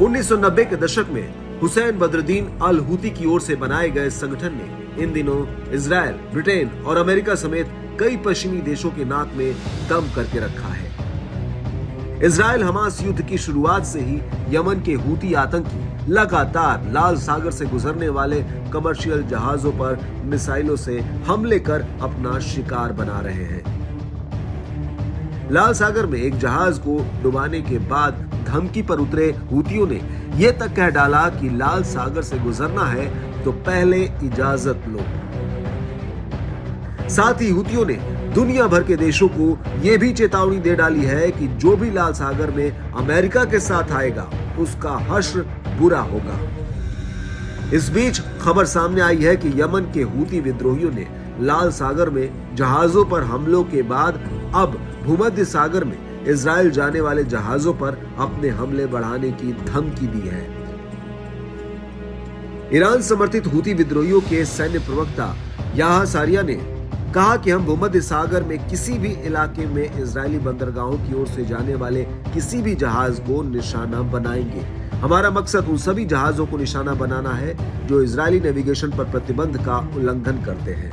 1990 के दशक में हुसैन बदरुद्दीन अल हूती की ओर से बनाए गए संगठन ने इन दिनों इजराइल, ब्रिटेन और अमेरिका समेत कई पश्चिमी देशों के नाक में दम करके रखा है। इजराइल हमास युद्ध की शुरुआत से ही यमन के हूती आतंकी लगातार लाल सागर से गुजरने वाले कमर्शियल जहाजों पर मिसाइलों से हमले कर अपना शिकार बना रहे हैं। लाल सागर में एक जहाज को डुबाने के बाद धमकी पर उतरे हूतियों ने यह तक कह डाला कि लाल सागर से गुजरना है तो पहले इजाजत लो। साथ ही हूतियों ने दुनिया भर के देशों को यह भी चेतावनी दे डाली है कि जो भी लाल सागर में अमेरिका के साथ आएगा उसका हश्र बुरा होगा। इस बीच खबर सामने आई है कि यमन के हूती विद्रोहियों ने लाल सागर में जहाजों पर हमलों के बाद अब भूमध्य सागर में इजराइल जाने वाले जहाजों पर अपने हमले बढ़ाने की धमकी दी है। ईरान समर्थित हूती विद्रोहियों के सैन्य प्रवक्ता याह्या सारिया ने कहा कि हम भूमध्य सागर में किसी भी इलाके में इजरायली बंदरगाहों की ओर से जाने वाले किसी भी जहाज को निशाना बनाएंगे। हमारा मकसद उन सभी जहाजों को निशाना बनाना है जो इजरायली नेविगेशन पर प्रतिबंध का उल्लंघन करते हैं।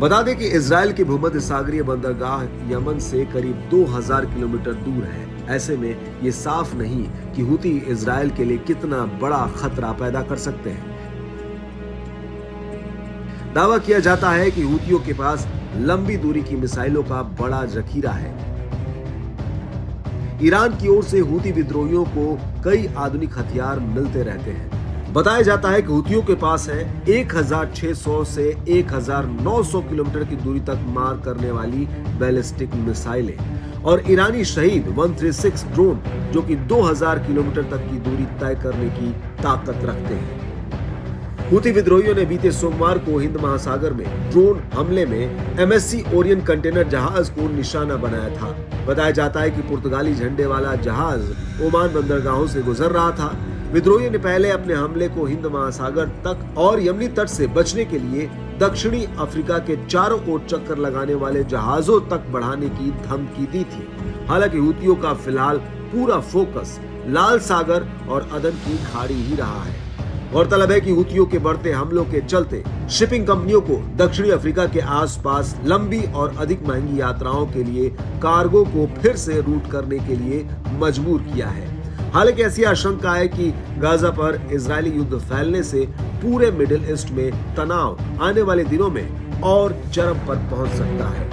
बता दें कि इजराइल की भूमध्य सागरीय बंदरगाह यमन से करीब 2000 किलोमीटर दूर है। ऐसे में ये साफ नहीं कि हूती इजराइल के लिए कितना बड़ा खतरा पैदा कर सकते हैं। दावा किया जाता है कि हूतियों के पास लंबी दूरी की मिसाइलों का बड़ा जखीरा है। ईरान की ओर से हूती विद्रोहियों को कई आधुनिक हथियार मिलते रहते हैं। बताया जाता है कि हूतियों के पास है 1600 से 1900 किलोमीटर की दूरी तक मार करने वाली बैलिस्टिक मिसाइलें और ईरानी शहीद 136 ड्रोन जो कि 2000 किलोमीटर तक की दूरी तय करने की ताकत रखते हैं। हूती विद्रोहियों ने बीते सोमवार को हिंद महासागर में ड्रोन हमले में MSC ओरियन कंटेनर जहाज को निशाना बनाया था। बताया जाता है कि पुर्तगाली झंडे वाला जहाज ओमान बंदरगाहों से गुजर रहा था। विद्रोहियों ने पहले अपने हमले को हिंद महासागर तक और यमनी तट से बचने के लिए दक्षिणी अफ्रीका के चारों ओर चक्कर लगाने वाले जहाजों तक बढ़ाने की धमकी दी थी। हालांकि हूतियों का फिलहाल पूरा फोकस लाल सागर और अदन की खाड़ी ही रहा है। गौरतलब है कि हूतियों के बढ़ते हमलों के चलते शिपिंग कंपनियों को दक्षिणी अफ्रीका के आसपास लंबी और अधिक महंगी यात्राओं के लिए कार्गो को फिर से रूट करने के लिए मजबूर किया है। हालांकि ऐसी आशंका है कि गाजा पर इजरायली युद्ध फैलने से पूरे मिडिल ईस्ट में तनाव आने वाले दिनों में और चरम पर पहुंच सकता है।